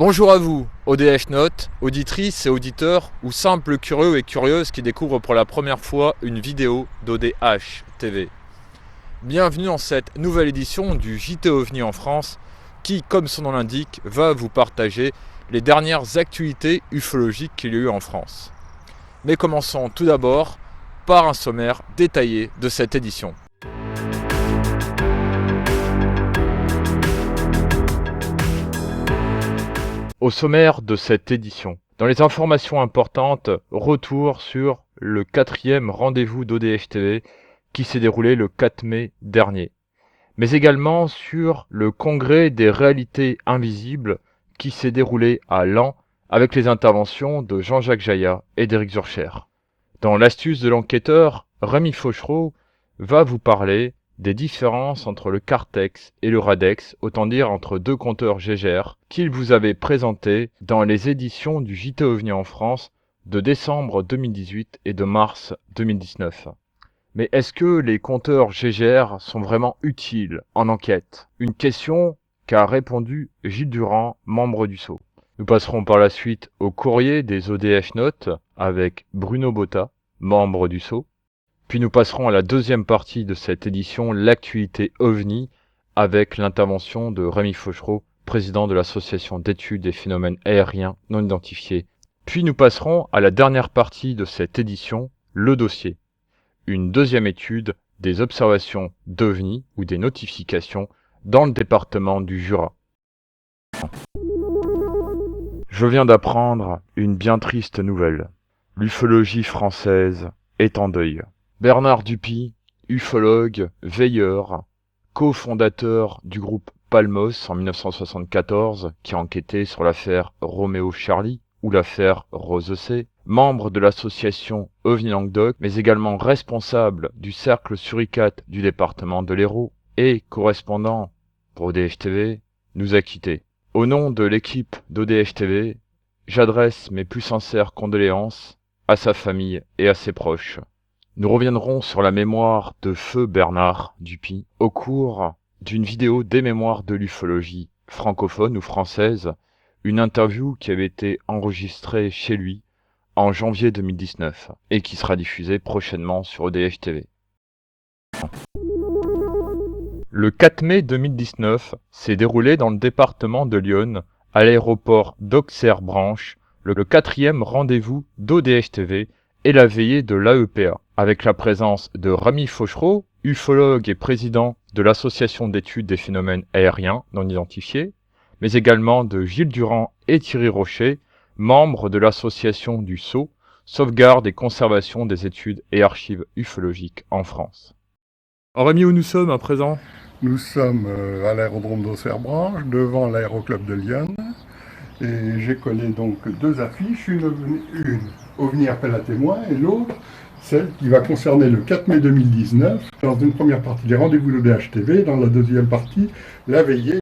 Bonjour à vous, ODH Note, auditrices et auditeurs ou simples curieux et curieuses qui découvrent pour la première fois une vidéo d'ODH TV. Bienvenue dans cette nouvelle édition du JT OVNI en France qui, comme son nom l'indique, va vous partager les dernières actualités ufologiques qu'il y a eu en France. Mais commençons tout d'abord par un sommaire détaillé de cette édition. Au sommaire de cette édition, dans les informations importantes, retour sur le 4e rendez-vous d'ODH TV qui s'est déroulé le 4 mai dernier, mais également sur le congrès des réalités invisibles qui s'est déroulé à Laon avec les interventions de Jean-Jacques Jaillat et d'Éric Zurcher. Dans l'astuce de l'enquêteur, Rémi Fauchereau va vous parler des différences entre le Cartex et le Radex, autant dire entre deux compteurs Gégère, qu'il vous avait présentés dans les éditions du JT OVNI en France de décembre 2018 et de mars 2019. Mais est-ce que les compteurs Gégère sont vraiment utiles en enquête? Une question qu'a répondu Gilles Durand, membre du Sceau. Nous passerons par la suite au courrier des ODH Notes avec Bruno Botta, membre du Sceau. Puis nous passerons à la deuxième partie de cette édition, l'actualité OVNI, avec l'intervention de Rémi Fauchereau, président de l'association d'études des phénomènes aériens non identifiés. Puis nous passerons à la dernière partie de cette édition, le dossier. Une deuxième étude des observations d'OVNI ou des notifications dans le département du Jura. Je viens d'apprendre une bien triste nouvelle. L'ufologie française est en deuil. Bernard Dupuy, ufologue, veilleur, cofondateur du groupe Palmos en 1974, qui a enquêté sur l'affaire Roméo Charlie ou l'affaire Rose C, membre de l'association OVNI Languedoc, mais également responsable du cercle suricate du département de l'Hérault et correspondant pour ODH TV, nous a quittés. Au nom de l'équipe d'ODH TV, j'adresse mes plus sincères condoléances à sa famille et à ses proches. Nous reviendrons sur la mémoire de feu Bernard Dupuy au cours d'une vidéo des mémoires de l'ufologie francophone ou française, une interview qui avait été enregistrée chez lui en janvier 2019 et qui sera diffusée prochainement sur ODH TV. Le 4 mai 2019 s'est déroulé dans le département de l'Yonne, à l'aéroport d'Auxerre-Branche, le 4e rendez-vous d'ODH TV et la veillée de l'AEPA, avec la présence de Rémi Fauchereau, ufologue et président de l'association d'études des phénomènes aériens non identifiés, mais également de Gilles Durand et Thierry Rocher, membres de l'association du Sceau, sauvegarde et conservation des études et archives ufologiques en France. Alors Rémi, où nous sommes à présent? Nous sommes à l'aérodrome d'Auxerre-Branche, devant l'aéroclub de Lyon. Et j'ai collé donc deux affiches, une OVNI appel à témoins et l'autre, celle qui va concerner le 4 mai 2019. Dans une première partie, les rendez-vous de l'ODH TV, dans la deuxième partie, la veillée.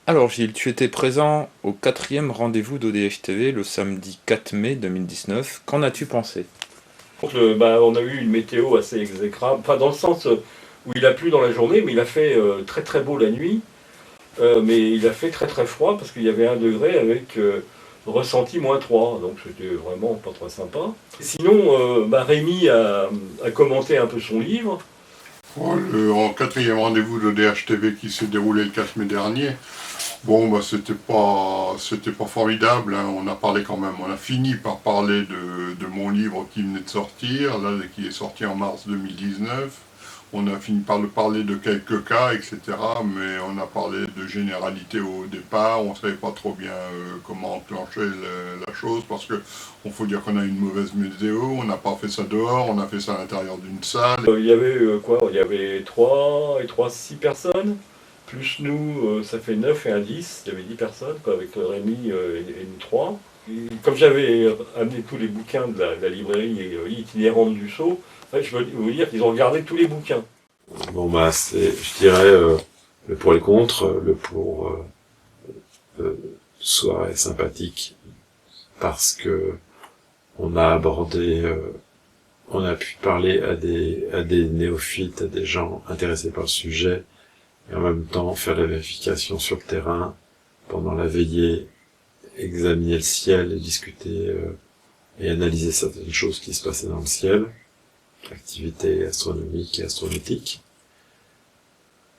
Alors Gilles, tu étais présent au 4e rendez-vous d'ODH TV le samedi 4 mai 2019. Qu'en as-tu pensé? On a eu une météo assez exécrable, enfin dans le sens où il a plu dans la journée, mais il a fait très très beau la nuit, mais il a fait très très froid parce qu'il y avait 1 degré avec ressenti -3, donc c'était vraiment pas très sympa. Sinon, Rémi a commenté un peu son livre. En 4e rendez-vous de l'ODH TV qui s'est déroulé le 4 mai dernier, c'était pas formidable, hein. On a parlé quand même, on a fini par parler de mon livre qui venait de sortir, là, qui est sorti en mars 2019. On a fini par parler de quelques cas, etc. Mais on a parlé de généralité au départ, on ne savait pas trop bien comment enclencher la chose, parce que on faut dire qu'on a une mauvaise météo, on n'a pas fait ça dehors, on a fait ça à l'intérieur d'une salle. Il y avait il y avait 6 personnes. Plus nous, ça fait 9 et un 10, il y avait 10 personnes, avec Rémi et nous 3. Et comme j'avais amené tous les bouquins de la librairie itinérante du Sceau, en fait, je veux vous dire qu'ils ont regardé tous les bouquins. Je dirais le pour et le contre, le pour soirée sympathique parce que on a abordé, on a pu parler à des néophytes, à des gens intéressés par le sujet, et en même temps faire la vérification sur le terrain, pendant la veillée, examiner le ciel et discuter et analyser certaines choses qui se passaient dans le ciel, activités astronomiques et astronautique.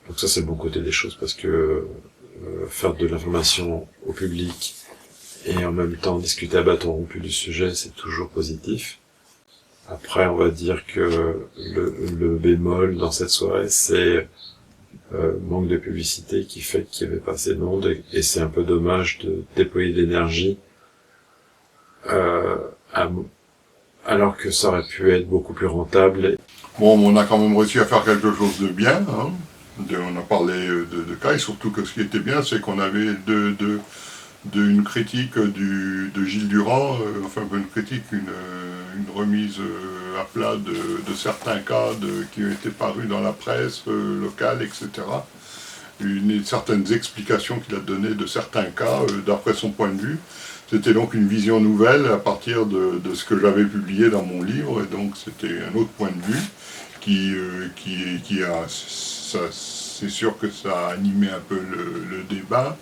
Donc ça c'est le bon côté des choses, parce que faire de l'information au public et en même temps discuter à bâton rompu du sujet, c'est toujours positif. Après, on va dire que le bémol dans cette soirée, c'est manque de publicité qui fait qu'il n'y avait pas assez de monde, et c'est un peu dommage de déployer de l'énergie alors que ça aurait pu être beaucoup plus rentable. Bon, on a quand même réussi à faire quelque chose de bien, hein. On a parlé de cas, et surtout que ce qui était bien, c'est qu'on avait une critique de Gilles Durand, enfin une critique, une remise à plat de certains cas qui ont été parus dans la presse locale, etc. Certaines explications qu'il a données de certains cas, d'après son point de vue. C'était donc une vision nouvelle à partir de ce que j'avais publié dans mon livre, et donc c'était un autre point de vue qui a... C'est sûr que ça a animé un peu le débat,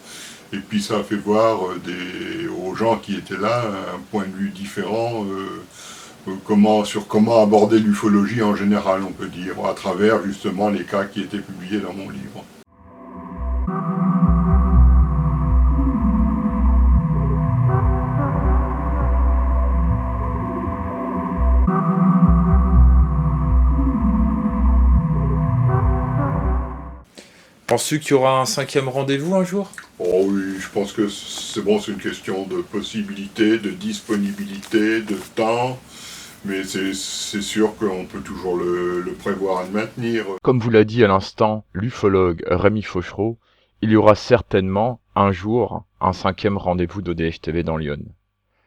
et puis ça a fait voir aux gens qui étaient là un point de vue différent sur comment aborder l'ufologie en général, on peut dire, à travers justement les cas qui étaient publiés dans mon livre. Penses-tu qu'il y aura un 5e rendez-vous un jour? Oh oui, je pense que c'est bon, c'est une question de possibilité, de disponibilité, de temps, mais c'est sûr qu'on peut toujours le prévoir et le maintenir. Comme vous l'a dit à l'instant l'ufologue Rémi Fauchereau, il y aura certainement un jour un 5e rendez-vous d'ODH TV dans Lyon.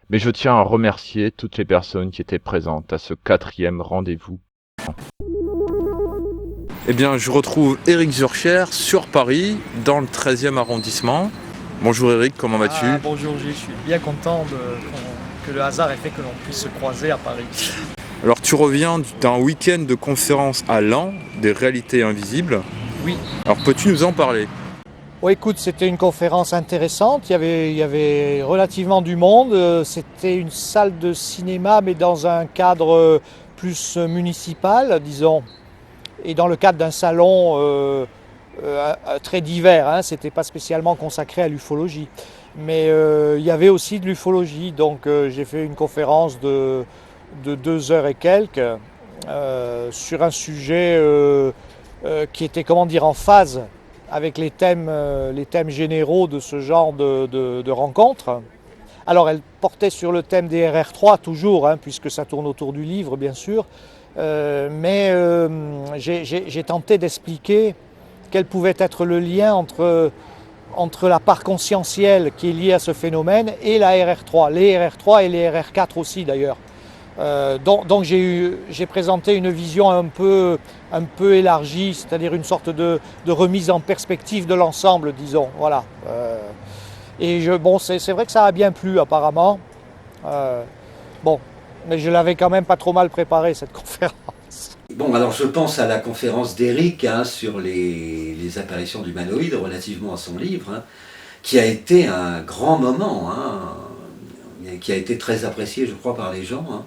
Mais je tiens à remercier toutes les personnes qui étaient présentes à ce 4e rendez-vous. Eh bien, je retrouve Éric Zurcher sur Paris, dans le 13e arrondissement. Bonjour Éric, comment vas-tu? Bonjour Gilles, je suis bien content que le hasard ait fait que l'on puisse se croiser à Paris. Alors, tu reviens d'un week-end de conférence à Laon, des réalités invisibles. Oui. Alors, peux-tu nous en parler? Oh, écoute, c'était une conférence intéressante, il y avait relativement du monde. C'était une salle de cinéma, mais dans un cadre plus municipal, disons. Et dans le cadre d'un salon très divers, hein, c'était pas spécialement consacré à l'ufologie. Mais il y avait aussi de l'ufologie, donc j'ai fait une conférence de 2 heures et quelques sur un sujet qui était, comment dire, en phase avec les thèmes généraux de ce genre de rencontres. Alors elle portait sur le thème des RR3 toujours, hein, puisque ça tourne autour du livre bien sûr. Mais j'ai tenté d'expliquer quel pouvait être le lien entre la part conscientielle qui est liée à ce phénomène et la RR3, les RR3 et les RR4 aussi d'ailleurs. Donc j'ai présenté une vision un peu élargie, c'est-à-dire une sorte de remise en perspective de l'ensemble, disons. Voilà. Bon, c'est vrai que ça a bien plu apparemment. Bon. Mais je l'avais quand même pas trop mal préparé cette conférence. Bon, alors je pense à la conférence d'Éric sur les apparitions d'humanoïdes relativement à son livre, hein, qui a été un grand moment, hein, qui a été très apprécié, je crois, par les gens. Hein.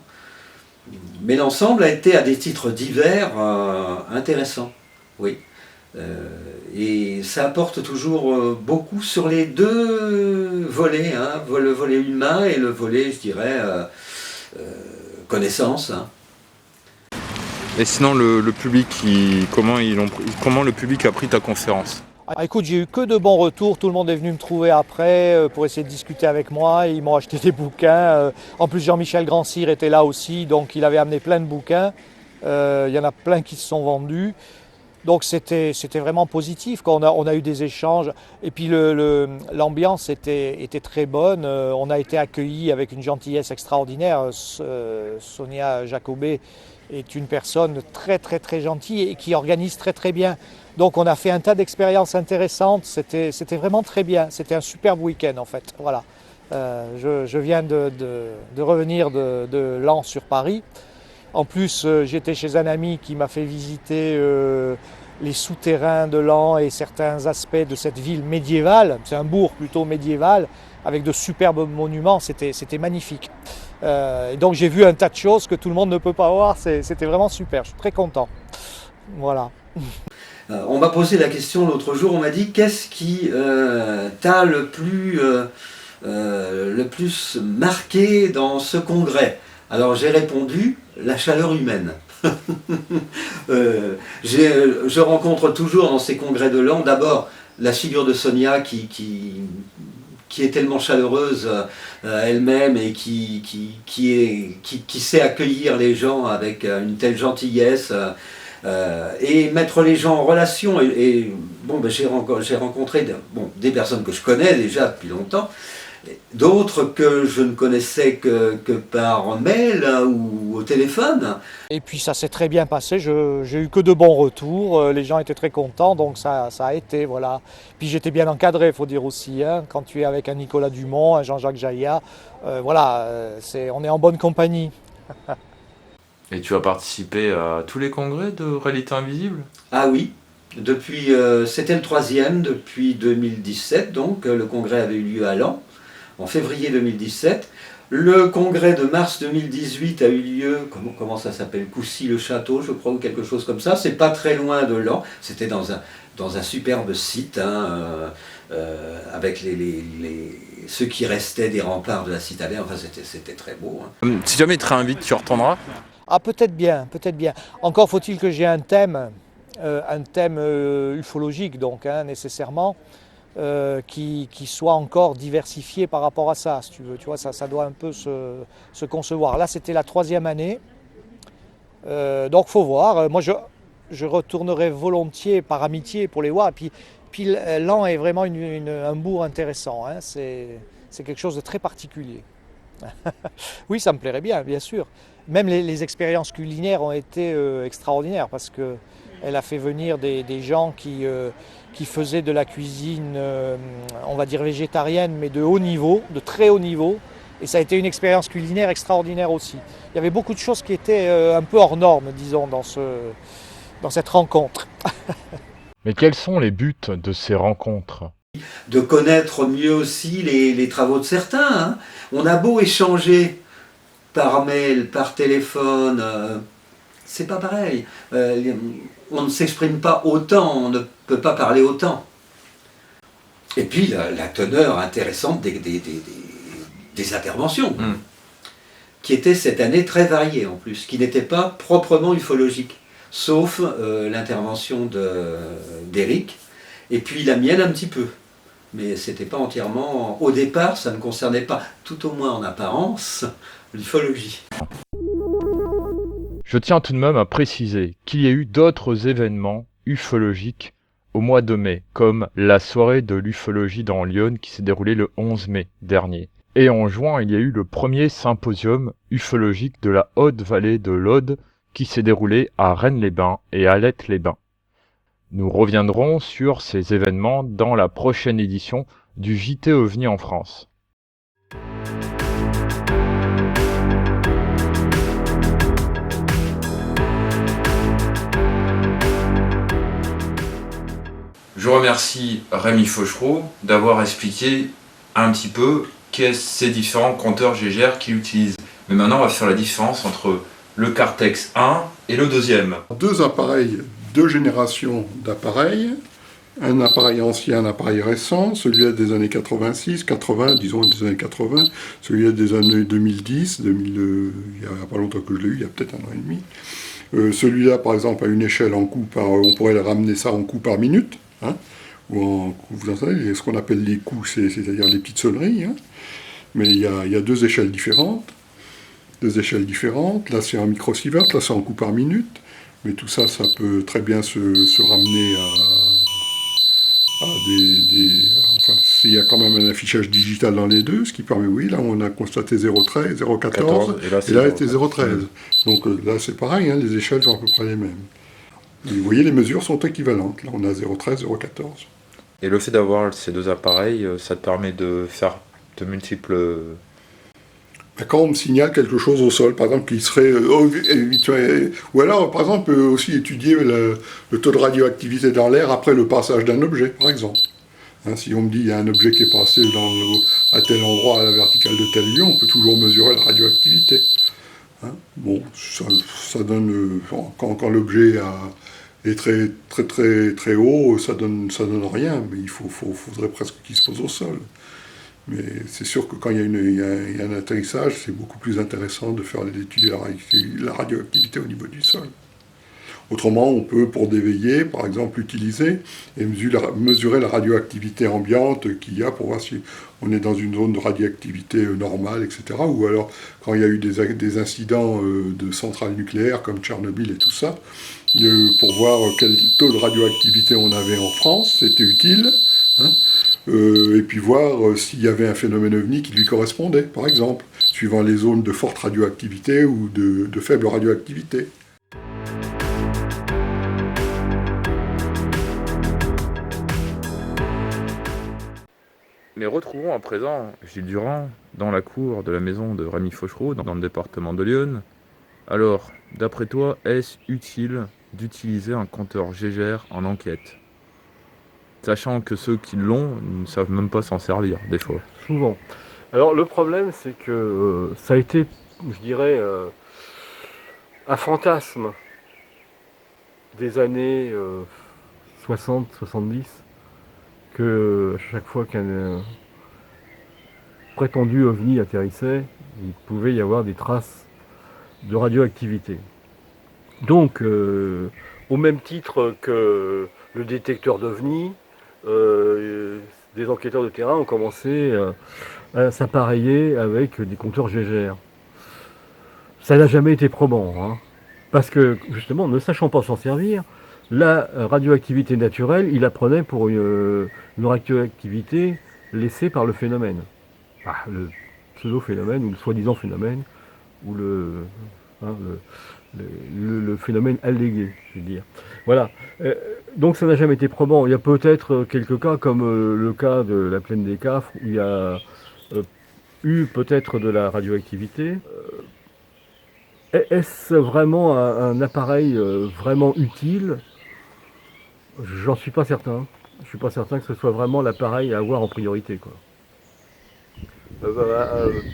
Mais l'ensemble a été à des titres divers intéressants, oui. Et ça apporte toujours beaucoup sur les deux volets, hein, le volet humain et le volet, je dirais, connaissance. Hein. Et sinon, le public, comment le public a pris ta conférence? Écoute, j'ai eu que de bons retours, tout le monde est venu me trouver après pour essayer de discuter avec moi, ils m'ont acheté des bouquins. En plus, Jean-Michel Grand-Cyr était là aussi, donc il avait amené plein de bouquins. Il y en a plein qui se sont vendus. Donc c'était vraiment positif, on a eu des échanges. Et puis l'ambiance était très bonne. On a été accueillis avec une gentillesse extraordinaire. Sonia Jacobet est une personne très très très gentille et qui organise très très bien. Donc on a fait un tas d'expériences intéressantes. C'était vraiment très bien. C'était un superbe week-end en fait. Voilà. Je viens de revenir de Laon sur Paris. En plus, j'étais chez un ami qui m'a fait visiter les souterrains de Laon et certains aspects de cette ville médiévale. C'est un bourg plutôt médiéval avec de superbes monuments, c'était magnifique. Et donc j'ai vu un tas de choses que tout le monde ne peut pas voir, c'était vraiment super, je suis très content. Voilà. On m'a posé la question l'autre jour, on m'a dit qu'est-ce qui t'a le plus marqué dans ce congrès? Alors j'ai répondu, la chaleur humaine. Je rencontre toujours dans ces congrès de Laon, d'abord la figure de Sonia qui est tellement chaleureuse elle-même et qui sait accueillir les gens avec une telle gentillesse et mettre les gens en relation. J'ai rencontré des personnes que je connais déjà depuis longtemps, d'autres que je ne connaissais que par mail ou au téléphone. Et puis ça s'est très bien passé, j'ai eu que de bons retours, les gens étaient très contents, donc ça a été, voilà. Puis j'étais bien encadré, il faut dire aussi, hein, quand tu es avec un Nicolas Dumont, un Jean-Jacques Jaillat, on est en bonne compagnie. Et tu as participé à tous les congrès de Réalité Invisible? Ah oui, c'était le 3e depuis 2017, donc le congrès avait eu lieu à Laon, en février 2017. Le congrès de mars 2018 a eu lieu, comment ça s'appelle, Coucy-le-Château, je crois, ou quelque chose comme ça. C'est pas très loin de Laon. C'était dans un superbe site, hein, avec ceux qui restaient des remparts de la citadelle. Enfin, c'était très beau. Hein. Si jamais il te réinvite, tu retourneras? Ah, peut-être bien. Encore faut-il que j'ai un thème ufologique, donc, hein, nécessairement. Qui soit encore diversifié par rapport à ça, si tu veux. Tu vois, ça doit un peu se concevoir. Là, c'était la 3e année. Donc, faut voir. Moi, je retournerai volontiers par amitié pour les voir. Et puis Laon est vraiment un bourg intéressant. Hein. C'est quelque chose de très particulier. Oui, ça me plairait bien sûr. Même les expériences culinaires ont été extraordinaires parce qu'elle a fait venir des gens qui faisaient de la cuisine, on va dire végétarienne, mais de haut niveau, de très haut niveau. Et ça a été une expérience culinaire extraordinaire aussi. Il y avait beaucoup de choses qui étaient un peu hors normes, disons, dans cette rencontre. Mais quels sont les buts de ces rencontres? De connaître mieux aussi les travaux de certains. Hein. On a beau échanger par mail, par téléphone, c'est pas pareil. On ne s'exprime pas autant, on ne peut pas parler autant. Et puis la teneur intéressante des interventions, qui étaient cette année très variées en plus, qui n'étaient pas proprement ufologiques, sauf l'intervention d'Éric, et puis la mienne un petit peu. Mais c'était pas entièrement... Au départ, ça ne concernait pas, tout au moins en apparence, l'ufologie. Je tiens tout de même à préciser qu'il y a eu d'autres événements ufologiques au mois de mai, comme la soirée de l'ufologie dans Lyon qui s'est déroulée le 11 mai dernier. Et en juin, il y a eu le premier symposium ufologique de la Haute-Vallée de l'Aude qui s'est déroulé à Rennes-les-Bains et Alette-les-Bains. Nous reviendrons sur ces événements dans la prochaine édition du JT OVNI en France. Je remercie Rémi Fauchereau d'avoir expliqué un petit peu ces différents compteurs GGR qu'il utilise. Mais maintenant, on va faire la différence entre le Cartex 1 et le deuxième. Deux appareils, deux générations d'appareils. Un appareil ancien, un appareil récent, celui-là des années 86, 80, disons des années 80, celui-là des années 2010, il n'y a pas longtemps que je l'ai eu, il y a peut-être 1 an et demi. Celui-là, par exemple, a une échelle en coups on pourrait ramener ça en coups par minute, hein, vous entendez, ce qu'on appelle les coups, c'est-à-dire les petites sonneries, hein, mais il y a deux échelles différentes. Là, c'est un microsievert, là, c'est en coups par minute, mais tout ça, ça peut très bien se ramener enfin, il y a quand même un affichage digital dans les deux, ce qui permet, oui, là on a constaté 0,13, 0,14, et là c'était 0,13. Donc là c'est pareil, hein, les échelles sont à peu près les mêmes. Et vous voyez, les mesures sont équivalentes, là on a 0,13, 0,14. Et le fait d'avoir ces deux appareils, ça te permet de faire de multiples... Quand on me signale quelque chose au sol, par exemple, qui serait habituel, ou alors, par exemple, on peut aussi étudier le taux de radioactivité dans l'air après le passage d'un objet, par exemple. Hein, si on me dit qu'il y a un objet qui est passé à tel endroit, à la verticale de tel lieu, on peut toujours mesurer la radioactivité. Hein, bon, ça donne, quand l'objet est très, très, très, très haut, ça donne rien, mais il faudrait presque qu'il se pose au sol. Mais c'est sûr que quand il y a un atterrissage, c'est beaucoup plus intéressant de faire d'étudier la radioactivité au niveau du sol. Autrement, on peut, pour déveiller, par exemple, utiliser et mesurer la radioactivité ambiante qu'il y a pour voir si on est dans une zone de radioactivité normale, etc. Ou alors, quand il y a eu des incidents de centrales nucléaires comme Tchernobyl et tout ça, pour voir quel taux de radioactivité on avait en France, c'était utile. Hein, et puis voir s'il y avait un phénomène ovni qui lui correspondait, par exemple, suivant les zones de forte radioactivité ou de faible radioactivité. Mais retrouvons à présent Gilles Durand dans la cour de la maison de Rémi Fauchereau, dans le département de l'Yonne. Alors, d'après toi, est-ce utile d'utiliser un compteur Gégère en enquête ? Sachant que ceux qui l'ont ne savent même pas s'en servir, des fois. Souvent. Alors le problème, c'est que ça a été, je dirais, un fantasme des années 60-70, que chaque fois qu'un prétendu ovni atterrissait, il pouvait y avoir des traces de radioactivité. Donc, au même titre que le détecteur d'ovni, des enquêteurs de terrain ont commencé à s'appareiller avec des compteurs Gégère. Ça n'a jamais été probant, hein, parce que justement, ne sachant pas s'en servir, la radioactivité naturelle, il la prenait pour une radioactivité laissée par le phénomène. Le pseudo-phénomène, ou le soi-disant phénomène, ou le phénomène allégué, je veux dire. Voilà. Donc ça n'a jamais été probant. Il y a peut-être quelques cas, comme le cas de la plaine des Cafres, où il y a eu peut-être de la radioactivité. Est-ce vraiment un appareil vraiment utile ? J'en suis pas certain. Je suis pas certain que ce soit vraiment l'appareil à avoir en priorité, quoi.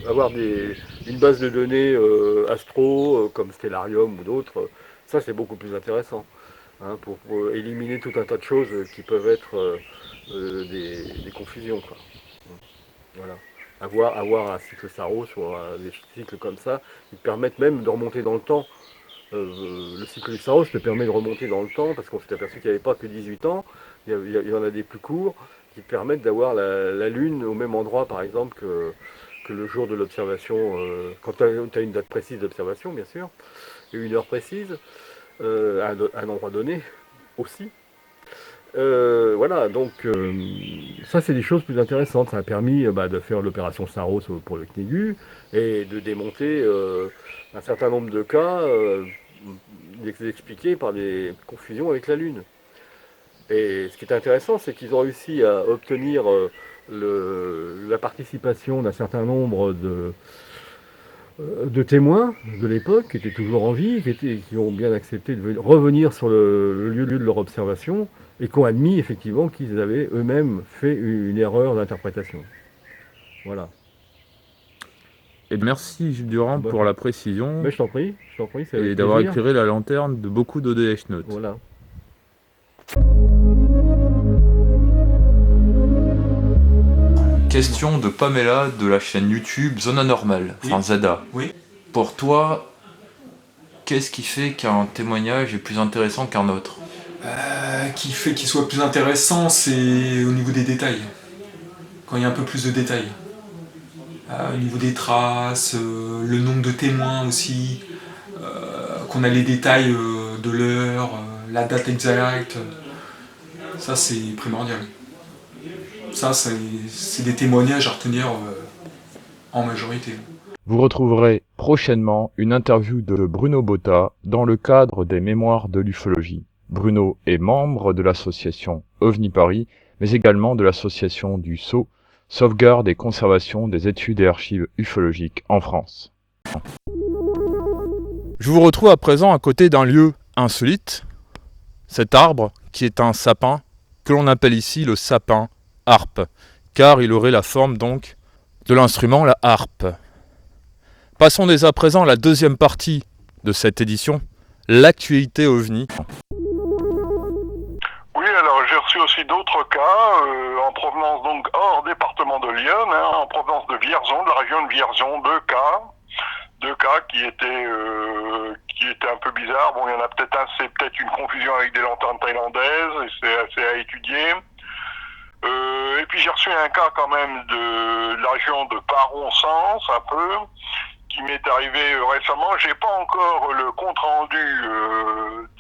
Avoir une base de données astro, comme Stellarium ou d'autres, ça c'est beaucoup plus intéressant, hein, pour éliminer tout un tas de choses qui peuvent être des confusions, quoi. Voilà. Avoir un cycle Saros ou des cycles comme ça, qui permettent même de remonter dans le temps. Le cycle du Saros te permet de remonter dans le temps, parce qu'on s'est aperçu qu'il n'y avait pas que 18 ans, il y en a des plus courts, qui permettent d'avoir la Lune au même endroit, par exemple, que le jour de l'observation, quand tu as une date précise d'observation, bien sûr, et une heure précise, à un endroit donné aussi. Voilà, donc ça c'est des choses plus intéressantes. Ça a permis de faire l'opération Saros pour le CNEGU et de démonter un certain nombre de cas expliqués par des confusions avec la Lune. Et ce qui est intéressant, c'est qu'ils ont réussi à obtenir la participation d'un certain nombre de témoins de l'époque, qui étaient toujours en vie, qui ont bien accepté de revenir sur le lieu de leur observation, et qui ont admis effectivement qu'ils avaient eux-mêmes fait une erreur d'interprétation. Voilà. Et merci Gilles Durand pour la précision. Mais je t'en prie, c'est et d'avoir éclairé la lanterne de beaucoup d'ODH Notes. Voilà. Question de Pamela de la chaîne YouTube Zone Anormale, enfin Zada. Oui. Pour toi, qu'est-ce qui fait qu'un témoignage est plus intéressant qu'un autre ? Qui fait qu'il soit plus intéressant, c'est au niveau des détails. Quand il y a un peu plus de détails. Au niveau des traces, le nombre de témoins aussi, qu'on a les détails de l'heure, la date exacte. Ça, c'est primordial. Ça, c'est des témoignages à retenir en majorité. Vous retrouverez prochainement une interview de Bruno Botta dans le cadre des Mémoires de l'ufologie. Bruno est membre de l'association OVNI Paris, mais également de l'association du Sceau, sauvegarde et conservation des études et archives ufologiques en France. Je vous retrouve à présent à côté d'un lieu insolite, cet arbre qui est un sapin, que l'on appelle ici le sapin harpe, car il aurait la forme donc de l'instrument, la harpe. Passons dès à présent à la deuxième partie de cette édition, l'actualité OVNI. Oui, alors j'ai reçu aussi d'autres cas en provenance donc hors département de Lyon, en provenance de Vierzon, de la région de Vierzon, deux cas qui étaient un peu bizarres. Bon, il y en a peut-être un, c'est peut-être une confusion avec des lanternes thaïlandaises, et c'est assez à étudier. Et puis j'ai reçu un cas quand même de la région de Paron-Sens, un peu, qui m'est arrivé récemment. J'ai pas encore le compte rendu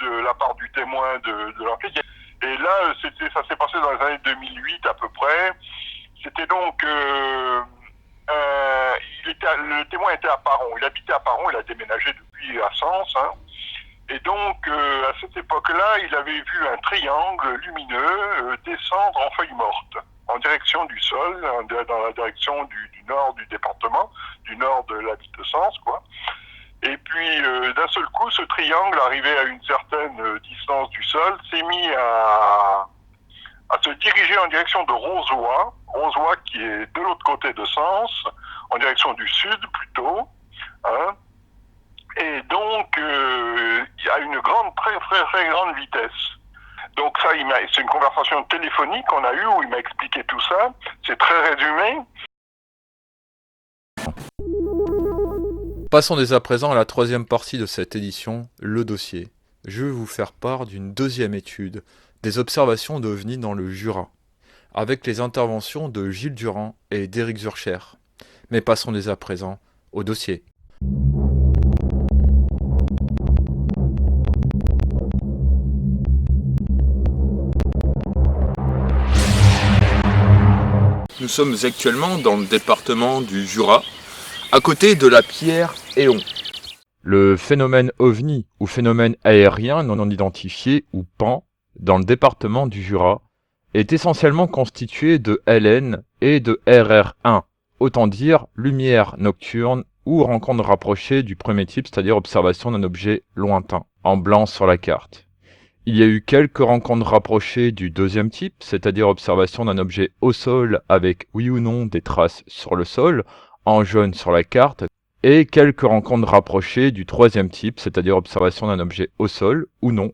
de la part du témoin de l'enquête. Et là, ça s'est passé dans les années 2008 à peu près. C'était donc le témoin était à Paron. Il habitait à Paron, il a déménagé depuis à Sens. Et donc, à cette époque-là, il avait vu un triangle lumineux descendre en feuilles mortes, en direction du sol, dans la direction du nord du département, du nord de la ville de Sens, quoi. Et puis, d'un seul coup, ce triangle, arrivé à une certaine distance du sol, s'est mis à se diriger en direction de Rozoy qui est de l'autre côté de Sens, en direction du sud plutôt, hein. Et donc, à une très grande vitesse. Donc ça, c'est une conversation téléphonique qu'on a eue où il m'a expliqué tout ça. C'est très résumé. Passons dès à présent à la troisième partie de cette édition, le dossier. Je vais vous faire part d'une deuxième étude des observations d'OVNI dans le Jura, avec les interventions de Gilles Durand et d'Éric Zurcher. Mais passons dès à présent au dossier. Nous sommes actuellement dans le département du Jura, à côté de la pierre Éon. Le phénomène OVNI, ou phénomène aérien non identifié, ou PAN, dans le département du Jura, est essentiellement constitué de LN et de RR1, autant dire lumière nocturne ou rencontre rapprochée du premier type, c'est-à-dire observation d'un objet lointain, en blanc sur la carte. Il y a eu quelques rencontres rapprochées du deuxième type, c'est-à-dire observation d'un objet au sol avec oui ou non des traces sur le sol, en jaune sur la carte, et quelques rencontres rapprochées du troisième type, c'est-à-dire observation d'un objet au sol ou non,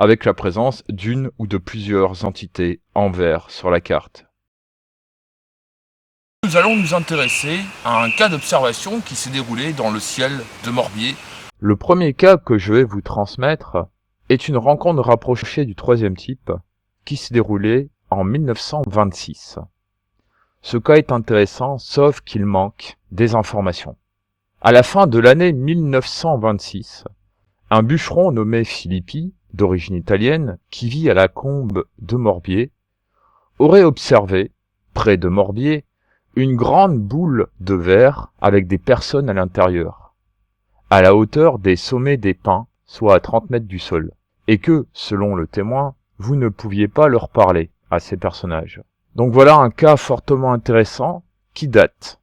avec la présence d'une ou de plusieurs entités en vert sur la carte. Nous allons nous intéresser à un cas d'observation qui s'est déroulé dans le ciel de Morbier. Le premier cas que je vais vous transmettre est une rencontre rapprochée du troisième type qui s'est déroulée en 1926. Ce cas est intéressant, sauf qu'il manque des informations. À la fin de l'année 1926, un bûcheron nommé Filippi, d'origine italienne, qui vit à la combe de Morbier, aurait observé, près de Morbier, une grande boule de verre avec des personnes à l'intérieur, à la hauteur des sommets des pins, soit à 30 mètres du sol, et que, selon le témoin, vous ne pouviez pas leur parler à ces personnages. Donc voilà un cas fortement intéressant qui date,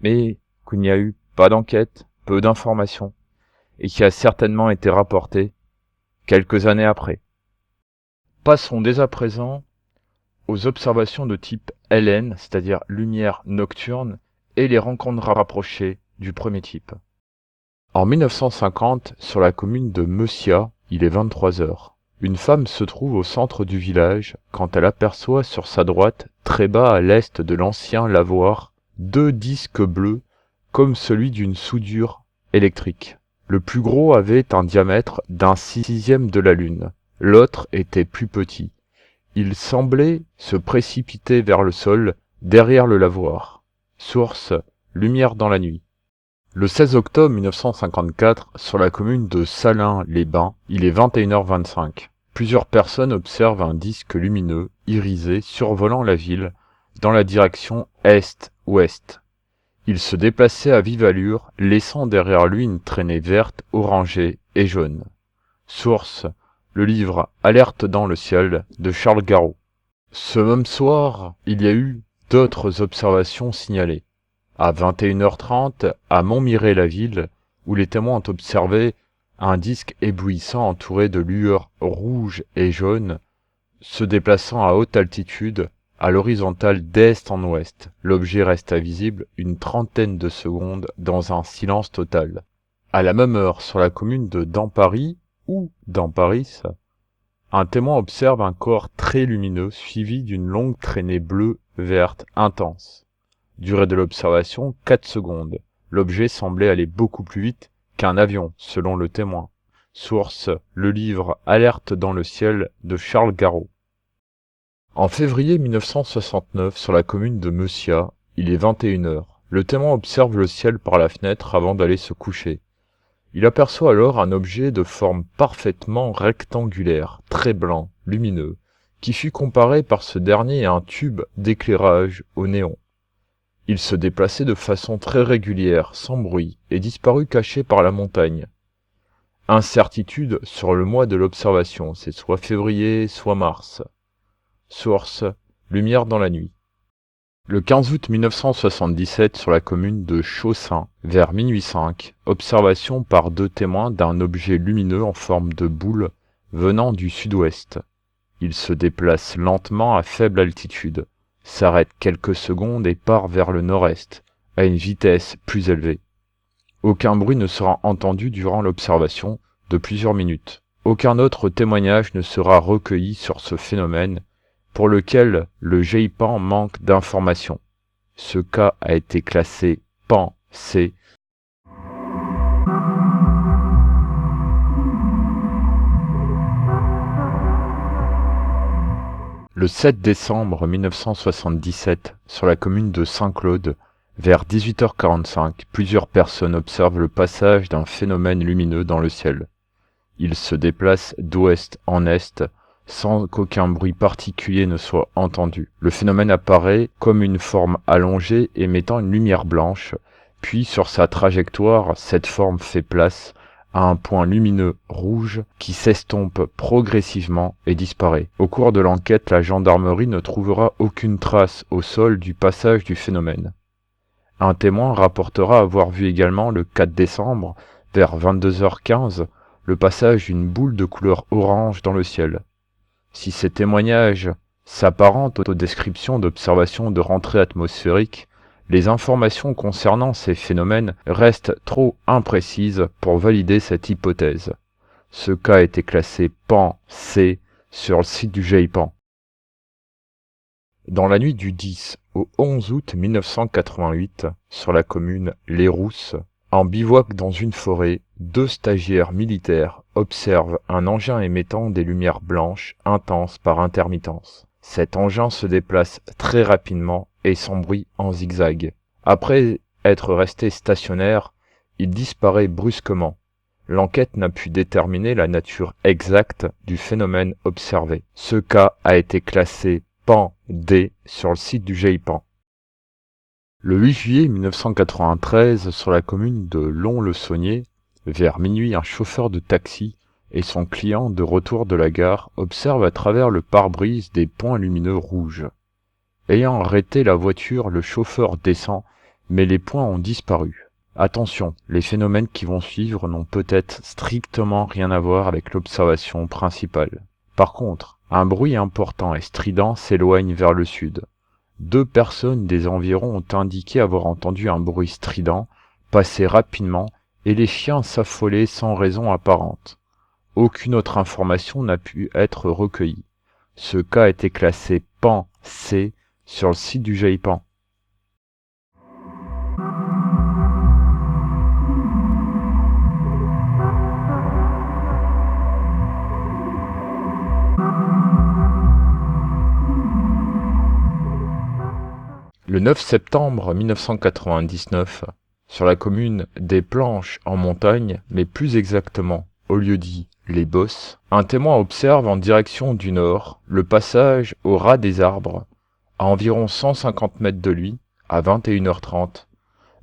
mais qu'il n'y a eu pas d'enquête, peu d'informations, et qui a certainement été rapporté quelques années après. Passons dès à présent aux observations de type LN, c'est-à-dire lumière nocturne, et les rencontres rapprochées du premier type. En 1950, sur la commune de Messia, il est 23h. Une femme se trouve au centre du village quand elle aperçoit sur sa droite, très bas à l'est de l'ancien lavoir, deux disques bleus comme celui d'une soudure électrique. Le plus gros avait un diamètre d'un sixième de la Lune, l'autre était plus petit. Il semblait se précipiter vers le sol, derrière le lavoir. Source, lumière dans la nuit. Le 16 octobre 1954, sur la commune de Salins-les-Bains, il est 21h25. Plusieurs personnes observent un disque lumineux, irisé, survolant la ville, dans la direction est-ouest. Il se déplaçait à vive allure, laissant derrière lui une traînée verte, orangée et jaune. Source, le livre Alerte dans le ciel de Charles Garraud. Ce même soir, il y a eu d'autres observations signalées. À 21h30, à Montmirail-la-Ville, où les témoins ont observé un disque éblouissant entouré de lueurs rouges et jaunes, se déplaçant à haute altitude, à l'horizontale d'est en ouest. L'objet resta visible une trentaine de secondes dans un silence total. À la même heure, sur la commune de Dampary, ou Damparis, un témoin observe un corps très lumineux suivi d'une longue traînée bleue-verte intense. Durée de l'observation, 4 secondes. L'objet semblait aller beaucoup plus vite qu'un avion, selon le témoin. Source, le livre Alerte dans le ciel de Charles Garot. En février 1969, sur la commune de Meuciat, il est 21h. Le témoin observe le ciel par la fenêtre avant d'aller se coucher. Il aperçoit alors un objet de forme parfaitement rectangulaire, très blanc, lumineux, qui fut comparé par ce dernier à un tube d'éclairage au néon. Il se déplaçait de façon très régulière, sans bruit, et disparut caché par la montagne. Incertitude sur le mois de l'observation, c'est soit février, soit mars. Source, lumière dans la nuit. Le 15 août 1977, sur la commune de Chaussin, vers minuit 5, observation par 2 témoins d'un objet lumineux en forme de boule venant du sud-ouest. Il se déplace lentement à faible altitude, s'arrête quelques secondes et part vers le nord-est, à une vitesse plus élevée. Aucun bruit ne sera entendu durant l'observation de plusieurs minutes. Aucun autre témoignage ne sera recueilli sur ce phénomène, pour lequel le GIPAN manque d'informations. Ce cas a été classé PAN C. Le 7 décembre 1977, sur la commune de Saint-Claude, vers 18h45, plusieurs personnes observent le passage d'un phénomène lumineux dans le ciel. Il se déplace d'ouest en est, sans qu'aucun bruit particulier ne soit entendu. Le phénomène apparaît comme une forme allongée émettant une lumière blanche, puis sur sa trajectoire, cette forme fait place à un point lumineux rouge qui s'estompe progressivement et disparaît. Au cours de l'enquête, la gendarmerie ne trouvera aucune trace au sol du passage du phénomène. Un témoin rapportera avoir vu également le 4 décembre, vers 22h15, le passage d'une boule de couleur orange dans le ciel. Si ces témoignages s'apparentent aux descriptions d'observations de rentrée atmosphérique, les informations concernant ces phénomènes restent trop imprécises pour valider cette hypothèse. Ce cas a été classé PAN C sur le site du GIPAN. Dans la nuit du 10 au 11 août 1988, sur la commune Les Rousses, en bivouac dans une forêt, 2 stagiaires militaires observent un engin émettant des lumières blanches intenses par intermittence. Cet engin se déplace très rapidement et sans bruit en zigzag. Après être resté stationnaire, il disparaît brusquement. L'enquête n'a pu déterminer la nature exacte du phénomène observé. Ce cas a été classé PAN D sur le site du GIPAN. Le 8 juillet 1993, sur la commune de Lons-le-Saunier, vers minuit, un chauffeur de taxi et son client de retour de la gare observent à travers le pare-brise des points lumineux rouges. Ayant arrêté la voiture, le chauffeur descend, mais les points ont disparu. Attention, les phénomènes qui vont suivre n'ont peut-être strictement rien à voir avec l'observation principale. Par contre, un bruit important et strident s'éloigne vers le sud. 2 personnes des environs ont indiqué avoir entendu un bruit strident passer rapidement et les chiens s'affolaient sans raison apparente. Aucune autre information n'a pu être recueillie. Ce cas a été classé PAN C sur le site du GIPAN. Le 9 septembre 1999, sur la commune des Planches en montagne, mais plus exactement au lieu-dit Les Bosses, un témoin observe en direction du nord le passage au ras des arbres, à environ 150 mètres de lui, à 21h30,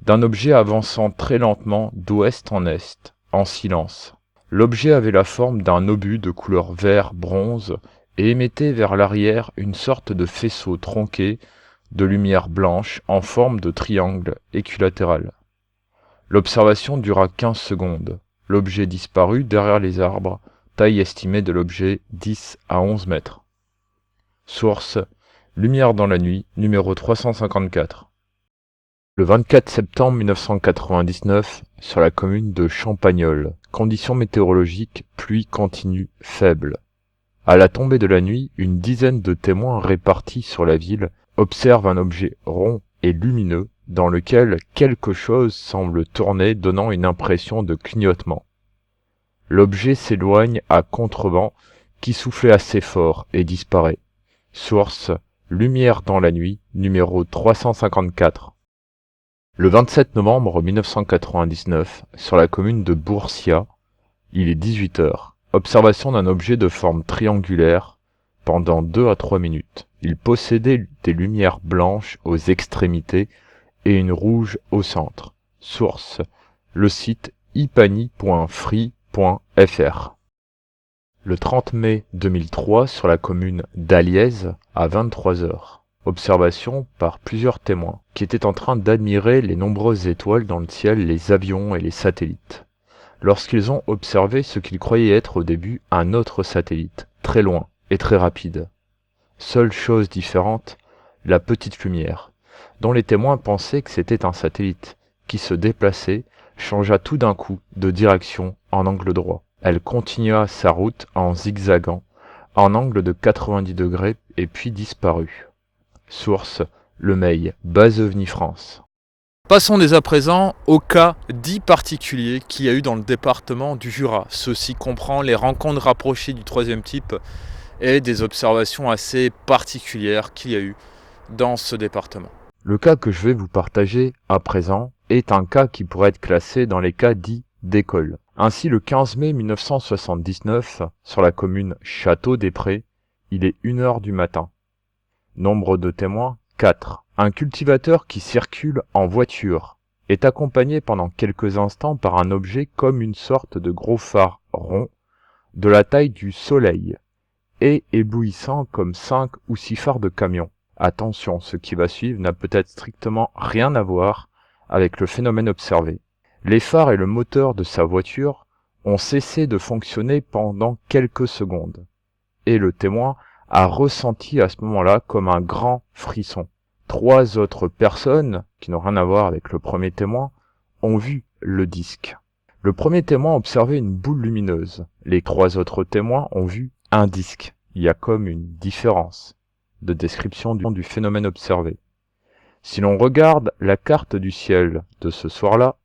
d'un objet avançant très lentement d'ouest en est, en silence. L'objet avait la forme d'un obus de couleur vert bronze et émettait vers l'arrière une sorte de faisceau tronqué de lumière blanche en forme de triangle équilatéral. L'observation dura 15 secondes. L'objet disparut derrière les arbres, taille estimée de l'objet 10 à 11 mètres. Source: Lumière dans la nuit, numéro 354. Le 24 septembre 1999, sur la commune de Champagnole, conditions météorologiques, pluie continue faible. À la tombée de la nuit, une dizaine de témoins répartis sur la ville observent un objet rond et lumineux dans lequel quelque chose semble tourner, donnant une impression de clignotement. L'objet s'éloigne à contrevent, qui soufflait assez fort et disparaît. Source: Lumière dans la nuit, numéro 354. Le 27 novembre 1999, sur la commune de Bourcia, il est 18h. Observation d'un objet de forme triangulaire pendant 2 à 3 minutes. Il possédait des lumières blanches aux extrémités et une rouge au centre. Source: le site ipani.free.fr. Le 30 mai 2003, sur la commune d'Alièze, à 23h. Observation par plusieurs témoins, qui étaient en train d'admirer les nombreuses étoiles dans le ciel, les avions et les satellites, lorsqu'ils ont observé ce qu'ils croyaient être au début un autre satellite, très loin et très rapide. Seule chose différente, la petite lumière, dont les témoins pensaient que c'était un satellite, qui se déplaçait, changea tout d'un coup de direction en angle droit. Elle continua sa route en zigzagant, en angle de 90 degrés, et puis disparut. Source: Le Mail, Base OVNI France. Passons dès à présent au cas dit particulier qu'il y a eu dans le département du Jura. Ceci comprend les rencontres rapprochées du troisième type et des observations assez particulières qu'il y a eu dans ce département. Le cas que je vais vous partager à présent est un cas qui pourrait être classé dans les cas dits d'école. Ainsi, le 15 mai 1979, sur la commune Château-des-Prés, il est 1h du matin. Nombre de témoins, 4. Un cultivateur qui circule en voiture est accompagné pendant quelques instants par un objet comme une sorte de gros phare rond, de la taille du soleil, et éblouissant comme 5 ou 6 phares de camion. Attention, ce qui va suivre n'a peut-être strictement rien à voir avec le phénomène observé. Les phares et le moteur de sa voiture ont cessé de fonctionner pendant quelques secondes, et le témoin a ressenti à ce moment-là comme un grand frisson. 3 autres personnes, qui n'ont rien à voir avec le premier témoin, ont vu le disque. Le premier témoin a observé une boule lumineuse. Les 3 autres témoins ont vu un disque. Il y a comme une différence de description du phénomène observé. Si l'on regarde la carte du ciel de ce soir-là,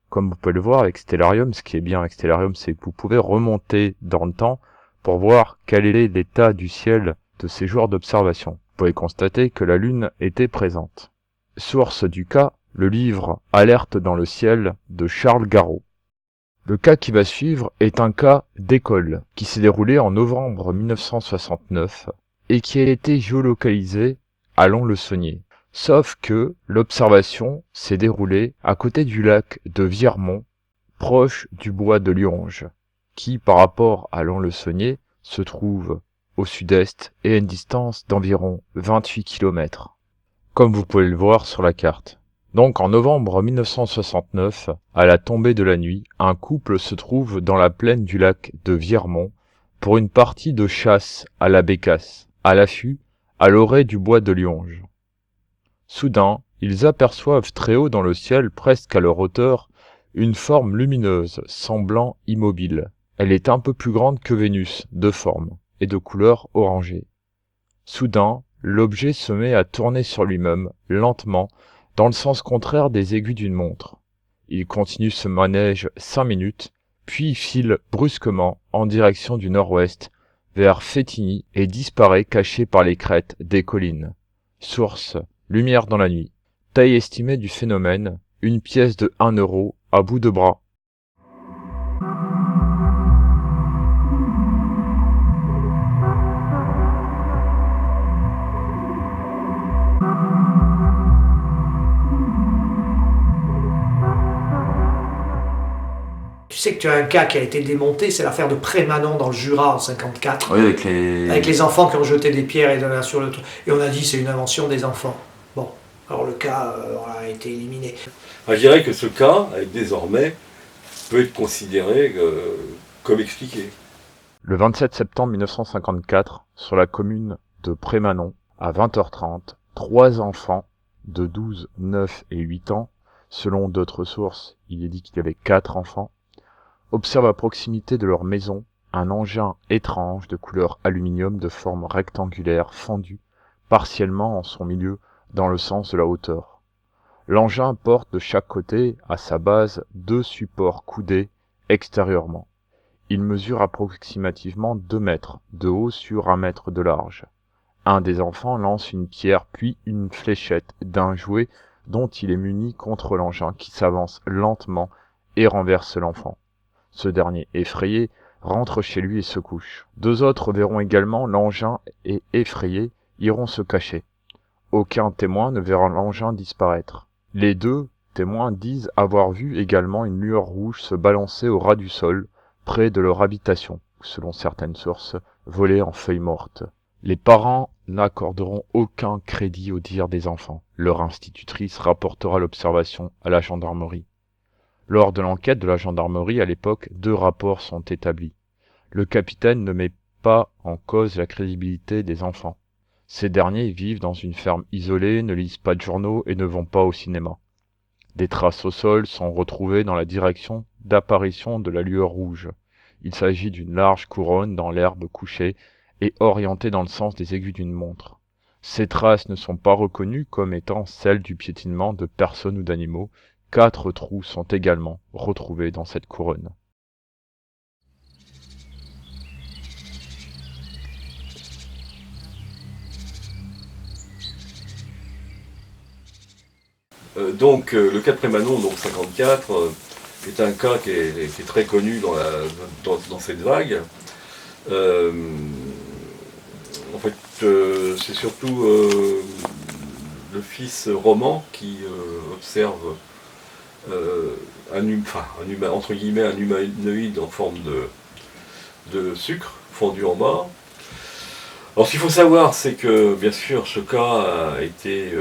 comme vous pouvez le voir avec Stellarium, ce qui est bien avec Stellarium, c'est que vous pouvez remonter dans le temps pour voir quel est l'état du ciel de ces jours d'observation. Vous pouvez constater que la Lune était présente. Source du cas, le livre Alerte dans le ciel de Charles Garot. Le cas qui va suivre est un cas d'école qui s'est déroulé en novembre 1969 et qui a été géolocalisé à Lons-le-Saunier. Sauf que l'observation s'est déroulée à côté du lac de Viermont, proche du bois de Lionge, qui par rapport à Lons-le-Saunier se trouve au sud-est et à une distance d'environ 28 km, comme vous pouvez le voir sur la carte. Donc en novembre 1969, à la tombée de la nuit, un couple se trouve dans la plaine du lac de Viermont pour une partie de chasse à la bécasse, à l'affût, à l'orée du bois de Lionge. Soudain, ils aperçoivent très haut dans le ciel, presque à leur hauteur, une forme lumineuse, semblant immobile. Elle est un peu plus grande que Vénus, de forme, et de couleur orangée. Soudain, l'objet se met à tourner sur lui-même, lentement, dans le sens contraire des aiguilles d'une montre. Il continue ce manège 5 minutes, puis file brusquement en direction du nord-ouest, vers Fétigny, et disparaît caché par les crêtes des collines. Source: Lumière dans la nuit. Taille estimée du phénomène, une pièce de 1 euro à bout de bras. Tu sais que tu as un cas qui a été démonté, c'est l'affaire de Prémanon dans le Jura en 54. Oui, avec les... Avec les enfants qui ont jeté des pierres et sur le truc. Et on a dit c'est une invention des enfants. Alors le cas a été éliminé. Je dirais que ce cas, désormais, peut être considéré comme expliqué. Le 27 septembre 1954, sur la commune de Prémanon, à 20h30, 3 enfants de 12, 9 et 8 ans, selon d'autres sources, il est dit qu'il y avait 4 enfants, observent à proximité de leur maison un engin étrange de couleur aluminium de forme rectangulaire fendu partiellement en son milieu dans le sens de la hauteur. L'engin porte de chaque côté, à sa base, 2 supports coudés extérieurement. Il mesure approximativement 2 mètres de haut sur 1 mètre de large. Un des enfants lance une pierre puis une fléchette d'un jouet dont il est muni contre l'engin qui s'avance lentement et renverse l'enfant. Ce dernier, effrayé, rentre chez lui et se couche. 2 autres verront également l'engin et, effrayés, iront se cacher. Aucun témoin ne verra l'engin disparaître. Les 2 témoins disent avoir vu également une lueur rouge se balancer au ras du sol, près de leur habitation, ou selon certaines sources, volée en feuilles mortes. Les parents n'accorderont aucun crédit au dire des enfants. Leur institutrice rapportera l'observation à la gendarmerie. Lors de l'enquête de la gendarmerie, à l'époque, 2 rapports sont établis. Le capitaine ne met pas en cause la crédibilité des enfants. Ces derniers vivent dans une ferme isolée, ne lisent pas de journaux et ne vont pas au cinéma. Des traces au sol sont retrouvées dans la direction d'apparition de la lueur rouge. Il s'agit d'une large couronne dans l'herbe couchée et orientée dans le sens des aiguilles d'une montre. Ces traces ne sont pas reconnues comme étant celles du piétinement de personnes ou d'animaux. 4 trous sont également retrouvés dans cette couronne. Donc le cas de Prémanon, donc 54, est un cas qui est très connu dans cette vague. En fait, c'est surtout le fils Roman qui observe entre guillemets un humanoïde en forme de sucre fondu en bas. Alors ce qu'il faut savoir, c'est que bien sûr ce cas a été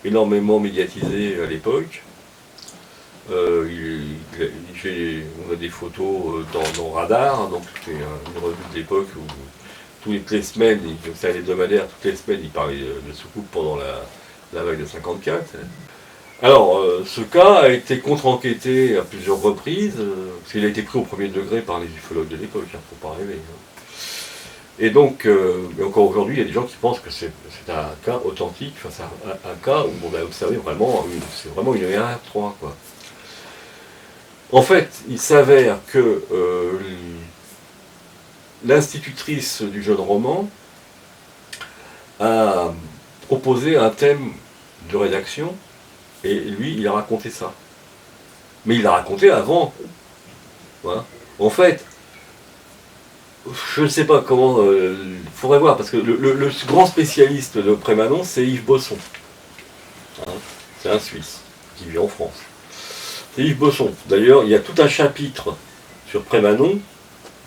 énormément médiatisé à l'époque. On a des photos dans Radar, donc c'est une revue de l'époque où toutes les semaines, c'est un hebdomadaire, toutes les semaines il parlait de soucoupe pendant la vague de 54. Alors ce cas a été contre-enquêté à plusieurs reprises, parce qu'il a été pris au premier degré par les ufologues de l'époque, faut pas rêver. Et donc, encore aujourd'hui, il y a des gens qui pensent que c'est un cas authentique, enfin, c'est un cas où on a observé vraiment, c'est vraiment une ER3, quoi. En fait, il s'avère que l'institutrice du jeune roman a proposé un thème de rédaction, et lui, il a raconté ça. Mais il l'a raconté avant. Voilà. En fait, je ne sais pas comment, faudrait voir, parce que le grand spécialiste de Prémanon, c'est Yves Bosson. Hein, c'est un Suisse qui vit en France. C'est Yves Bosson. D'ailleurs, il y a tout un chapitre sur Prémanon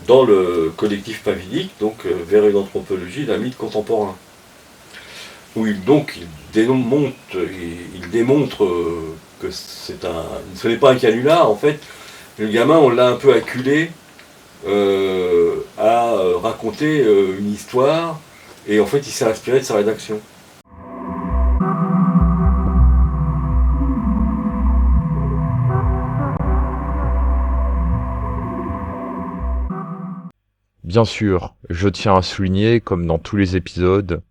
dans le collectif Pavidique, donc vers une anthropologie d'un mythe contemporain. Où il démontre que ce n'est pas un canular, en fait. Le gamin, on l'a un peu acculé à raconter une histoire, et en fait il s'est inspiré de sa rédaction. Bien sûr, je tiens à souligner, comme dans tous les épisodes,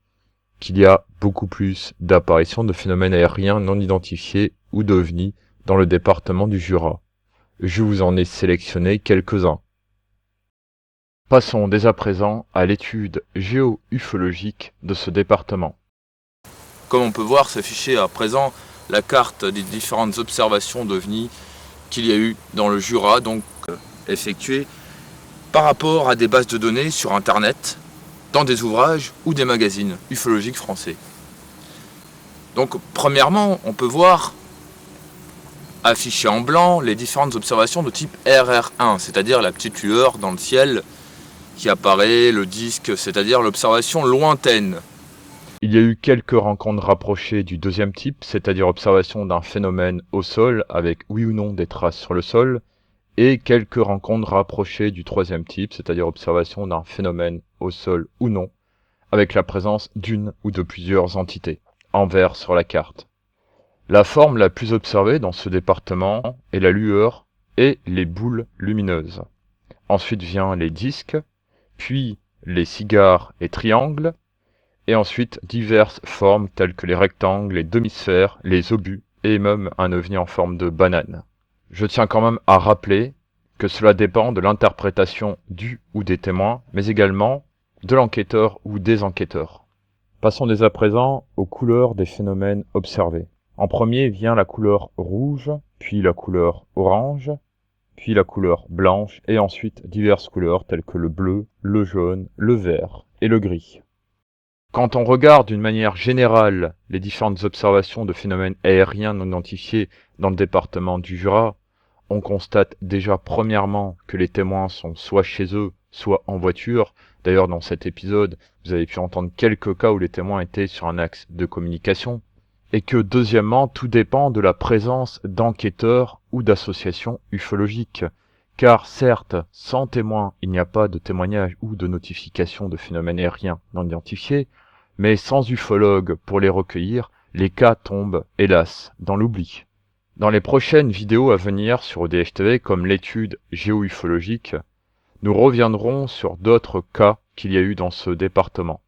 qu'il y a beaucoup plus d'apparitions de phénomènes aériens non identifiés ou d'ovnis dans le département du Jura. Je vous en ai sélectionné quelques-uns. Passons dès à présent à l'étude géo-ufologique de ce département. Comme on peut voir s'afficher à présent la carte des différentes observations d'OVNI qu'il y a eu dans le Jura, donc effectuées par rapport à des bases de données sur Internet, dans des ouvrages ou des magazines ufologiques français. Donc premièrement, on peut voir affiché en blanc les différentes observations de type RR1, c'est-à-dire la petite lueur dans le ciel qui apparaît, le disque, c'est-à-dire l'observation lointaine. Il y a eu quelques rencontres rapprochées du deuxième type, c'est-à-dire observation d'un phénomène au sol avec oui ou non des traces sur le sol, et quelques rencontres rapprochées du troisième type, c'est-à-dire observation d'un phénomène au sol ou non, avec la présence d'une ou de plusieurs entités, en vert sur la carte. La forme la plus observée dans ce département est la lueur et les boules lumineuses. Ensuite vient les disques, puis les cigares et triangles, et ensuite diverses formes telles que les rectangles, les demi-sphères, les obus et même un ovni en forme de banane. Je tiens quand même à rappeler que cela dépend de l'interprétation du ou des témoins, mais également de l'enquêteur ou des enquêteurs. Passons dès à présent aux couleurs des phénomènes observés. En premier vient la couleur rouge, puis la couleur orange, puis la couleur blanche, et ensuite diverses couleurs telles que le bleu, le jaune, le vert et le gris. Quand on regarde d'une manière générale les différentes observations de phénomènes aériens non identifiés dans le département du Jura, on constate déjà premièrement que les témoins sont soit chez eux, soit en voiture. D'ailleurs, dans cet épisode, vous avez pu entendre quelques cas où les témoins étaient sur un axe de communication. Et que deuxièmement, tout dépend de la présence d'enquêteurs ou d'associations ufologiques. Car certes, sans témoins, il n'y a pas de témoignage ou de notification de phénomènes aériens non identifiés, mais sans ufologues pour les recueillir, les cas tombent, hélas, dans l'oubli. Dans les prochaines vidéos à venir sur ODH-TV, comme l'étude géo-ufologique, nous reviendrons sur d'autres cas qu'il y a eu dans ce département.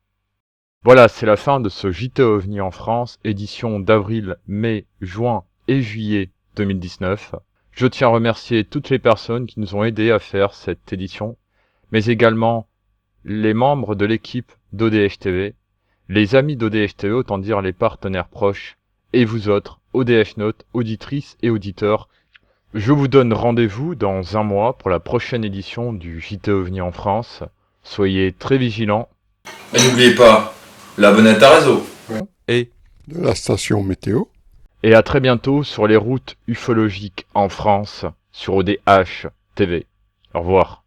Voilà, c'est la fin de ce JT OVNI en France, édition d'avril, mai, juin et juillet 2019. Je tiens à remercier toutes les personnes qui nous ont aidés à faire cette édition, mais également les membres de l'équipe d'ODH-TV, les amis d'ODH-TV, autant dire les partenaires proches, et vous autres, ODH Note, auditrices et auditeurs. Je vous donne rendez-vous dans un mois pour la prochaine édition du JT OVNI en France. Soyez très vigilants. Et n'oubliez pas, l'abonnette à réseau. Et De la station météo. Et à très bientôt sur les routes ufologiques en France, sur ODH TV. Au revoir.